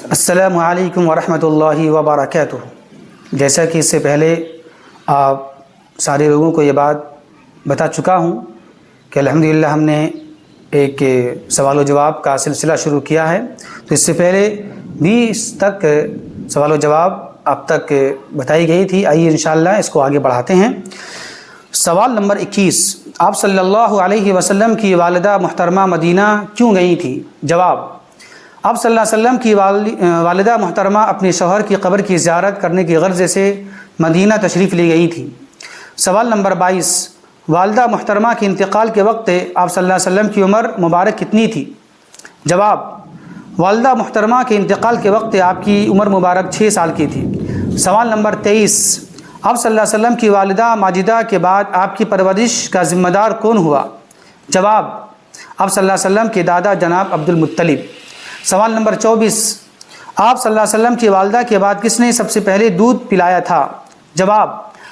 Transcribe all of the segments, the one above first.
السلام علیکم ورحمۃ اللہ وبرکاتہ۔ جیسا کہ اس سے پہلے آپ سارے لوگوں کو یہ بات بتا چکا ہوں کہ الحمدللہ ہم نے ایک سوال و جواب کا سلسلہ شروع کیا ہے، تو اس سے پہلے 20 تک سوال و جواب اب تک بتائی گئی تھی۔ آئیے انشاءاللہ اس کو آگے بڑھاتے ہیں۔ سوال نمبر 21، آپ صلی اللہ علیہ وسلم کی والدہ محترمہ مدینہ کیوں گئی تھی؟ جواب، آپ صلی اللہ علیہ وسلم کی والدہ محترمہ اپنے شوہر کی قبر کی زیارت کرنے کی غرض سے مدینہ تشریف لے گئی تھی۔ سوال نمبر 22، والدہ محترمہ کے انتقال کے وقت آپ صلی اللہ علیہ وسلم کی عمر مبارک کتنی تھی؟ جواب، والدہ محترمہ کے انتقال کے وقت آپ کی عمر مبارک 6 سال کی تھی۔ سوال نمبر 23، آپ صلی اللہ علیہ وسلم کی والدہ ماجدہ کے بعد آپ کی پرورش کا ذمہ دار کون ہوا؟ جواب، آپ صلی اللہ علیہ وسلم کے دادا جناب عبد المطلب۔ سوال نمبر 24، آپ صلی اللہ علیہ وسلم کی والدہ کے بعد کس نے سب سے پہلے دودھ پلایا تھا؟ جواب،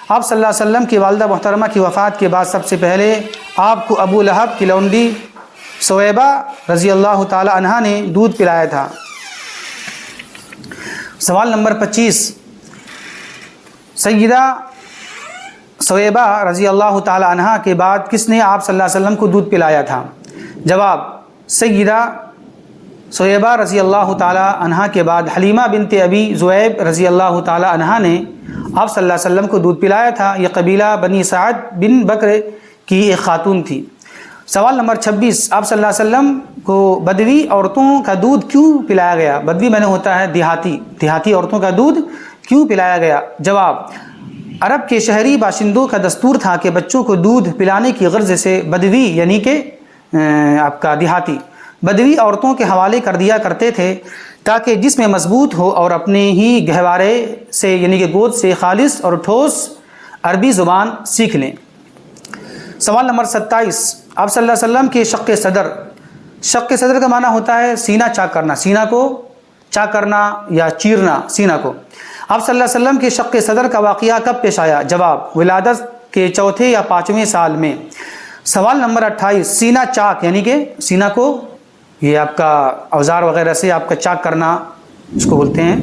آپ صلی اللہ علیہ وسلم کی والدہ محترمہ کی وفات کے بعد سب سے پہلے آپ کو ابو لہب کی لونڈی سویبہ رضی اللہ تعالی عنہا نے دودھ پلایا تھا۔ سوال نمبر 25، سیدہ سویبہ رضی اللہ تعالی عنہا کے بعد کس نے آپ صلی اللہ علیہ وسلم کو دودھ پلایا تھا؟ جواب، سیدہ سویبہ رضی اللہ تعالی عنہا کے بعد حلیمہ بنت ابی ذؤیب رضی اللہ تعالی عنہا نے آپ صلی اللہ علیہ وسلم کو دودھ پلایا تھا۔ یہ قبیلہ بنی سعد بن بکر کی ایک خاتون تھی۔ سوال نمبر 26، آپ صلی اللہ علیہ وسلم کو بدوی عورتوں کا دودھ کیوں پلایا گیا؟ بدوی میں نے ہوتا ہے دیہاتی عورتوں کا دودھ کیوں پلایا گیا؟ جواب، عرب کے شہری باشندوں کا دستور تھا کہ بچوں کو دودھ پلانے کی غرض سے بدوی یعنی کہ آپ کا دیہاتی بدوی عورتوں کے حوالے کر دیا کرتے تھے تاکہ جسم مضبوط ہو اور اپنے ہی گہوارے سے یعنی کہ گود سے خالص اور ٹھوس عربی زبان سیکھ لیں۔ سوال نمبر 27، آپ صلی اللہ علیہ وسلم کے شق صدر کا معنی ہوتا ہے سینہ چاک کرنا، سینہ کو چاک کرنا یا چیرنا سینہ کو۔ آپ صلی اللہ علیہ وسلم کے شق صدر کا واقعہ کب پیش آیا؟ جواب، ولادت کے 4 یا 5ویں سال میں۔ سوال نمبر 28، سینہ چاک یعنی کہ سینہ کو یہ آپ کا اوزار وغیرہ سے آپ کا چاک کرنا اس کو بولتے ہیں۔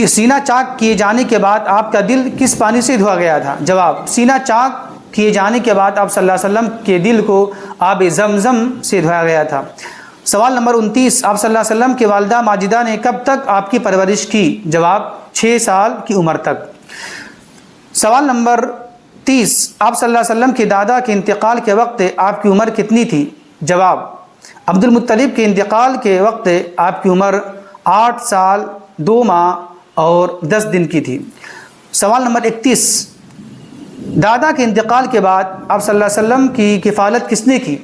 سینہ چاک کیے جانے کے بعد آپ کا دل کس پانی سے دھویا گیا تھا؟ جواب، سینہ چاک کیے جانے کے بعد آپ صلی اللہ علیہ وسلم کے دل کو آب زمزم سے دھویا گیا تھا۔ سوال نمبر 29، آپ صلی اللہ علیہ وسلم کی والدہ ماجدہ نے کب تک آپ کی پرورش کی؟ جواب، 6 سال کی عمر تک۔ سوال نمبر 30، آپ صلی اللہ علیہ وسلم کے دادا کے انتقال کے وقت آپ کی عمر کتنی تھی؟ جواب، عبد المطلب کے انتقال کے وقت آپ کی عمر 8 سال 2 ماہ اور 10 دن کی تھی۔ سوال نمبر 31، دادا کے انتقال کے بعد آپ صلی اللہ علیہ وسلم کی کفالت کس نے کی؟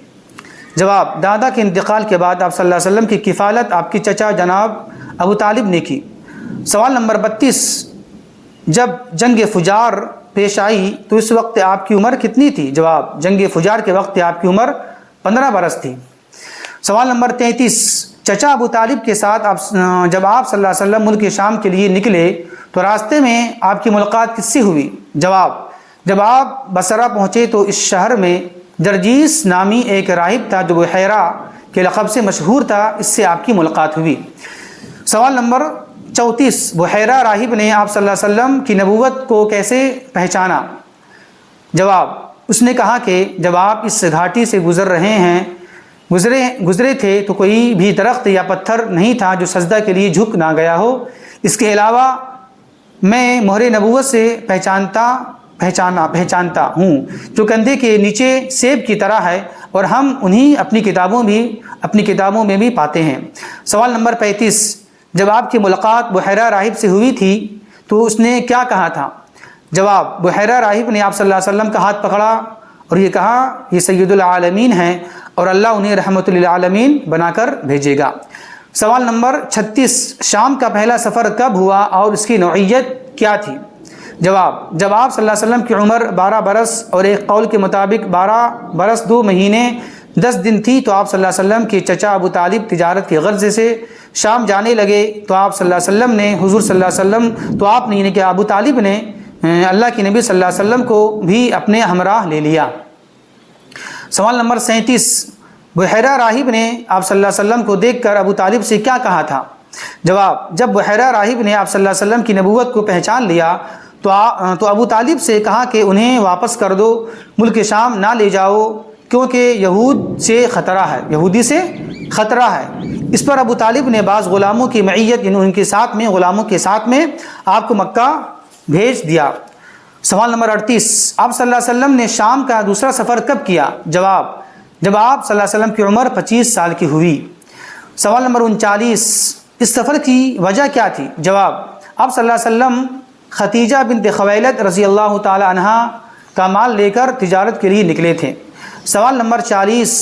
جواب، دادا کے انتقال کے بعد آپ صلی اللہ علیہ وسلم کی کفالت آپ کی چچا جناب ابو طالب نے کی۔ سوال نمبر 32، جب جنگ فجار پیش آئی تو اس وقت آپ کی عمر کتنی تھی؟ جواب، جنگ فجار کے وقت آپ کی عمر 15 برس تھی۔ سوال نمبر 33، چچا ابو طالب کے ساتھ جب آپ صلی اللہ علیہ وسلم ملک شام کے لیے نکلے تو راستے میں آپ کی ملاقات کس سے ہوئی؟ جواب، جب آپ بصرہ پہنچے تو اس شہر میں جرجیس نامی ایک راہب تھا جو بحیرہ کے لقب سے مشہور تھا، اس سے آپ کی ملاقات ہوئی۔ سوال نمبر 34، بحیرہ راہب نے آپ صلی اللہ علیہ وسلم کی نبوت کو کیسے پہچانا؟ جواب، اس نے کہا کہ جب آپ اس گھاٹی سے گزرے تھے تو کوئی بھی درخت یا پتھر نہیں تھا جو سجدہ کے لیے جھک نہ گیا ہو۔ اس کے علاوہ میں مہر نبوت سے پہچانتا ہوں جو کندھے کے نیچے سیب کی طرح ہے، اور ہم انہیں اپنی کتابوں میں بھی پاتے ہیں۔ سوال نمبر 35، جب آپ کی ملاقات بحیرہ راہب سے ہوئی تھی تو اس نے کیا کہا تھا؟ جواب، بحیرہ راہب نے آپ صلی اللہ علیہ وسلم کا ہاتھ پکڑا اور یہ کہا یہ سید العالمین ہیں اور اللہ انہیں رحمت للعالمین بنا کر بھیجے گا۔ سوال نمبر 36، شام کا پہلا سفر کب ہوا اور اس کی نوعیت کیا تھی؟ جواب، جب آپ صلی اللہ علیہ وسلم کی عمر 12 برس اور ایک قول کے مطابق 12 برس 2 مہینے 10 دن تھی تو آپ صلی اللہ علیہ وسلم کے چچا ابو طالب تجارت کی غرض سے شام جانے لگے تو آپ صلی اللہ علیہ وسلم نے حضور صلی اللہ علیہ وسلم یعنی کہ ابو طالب نے اللہ کے نبی صلی اللہ علیہ وسلم کو بھی اپنے ہمراہ لے لیا۔ سوال نمبر 37، بحیرہ راہب نے آپ صلی اللہ علیہ وسلم کو دیکھ کر ابو طالب سے کیا کہا تھا؟ جواب: جب بحیرہ راہب نے آپ صلی اللہ علیہ وسلم کی نبوت کو پہچان لیا تو ابو طالب سے کہا کہ انہیں واپس کر دو، ملک شام نہ لے جاؤ، کیونکہ یہودی سے خطرہ ہے۔ اس پر ابو طالب نے بعض غلاموں کی معیت، یعنی ان کے ساتھ میں، غلاموں کے ساتھ میں آپ کو مکہ بھیج دیا۔ سوال نمبر 38: آپ صلی اللہ علیہ وسلم نے شام کا دوسرا سفر کب کیا؟ جواب: جب آپ صلی اللہ علیہ وسلم کی عمر 25 سال کی ہوئی۔ سوال نمبر 39: اس سفر کی وجہ کیا تھی؟ جواب: آپ صلی اللہ علیہ وسلم ختیجہ بنت خویلد رضی اللہ تعالی عنہا کا مال لے کر تجارت کے لیے نکلے تھے۔ سوال نمبر 40: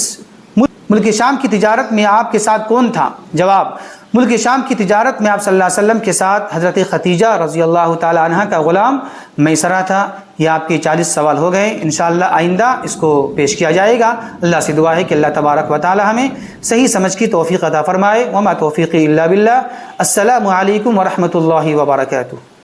ملک شام کی تجارت میں آپ کے ساتھ کون تھا؟ جواب: ملک شام کی تجارت میں آپ صلی اللہ علیہ وسلم کے ساتھ حضرت ختیجہ رضی اللہ تعالی عنہا کا غلام میسرہ تھا۔ یہ آپ کے 40 سوال ہو گئے۔ انشاءاللہ آئندہ اس کو پیش کیا جائے گا۔ اللہ سے دعا ہے کہ اللہ تبارک و تعالی ہمیں صحیح سمجھ کی توفیق عطا فرمائے۔ وما توفیقی الا باللہ۔ السلام علیکم ورحمۃ اللہ وبرکاتہ۔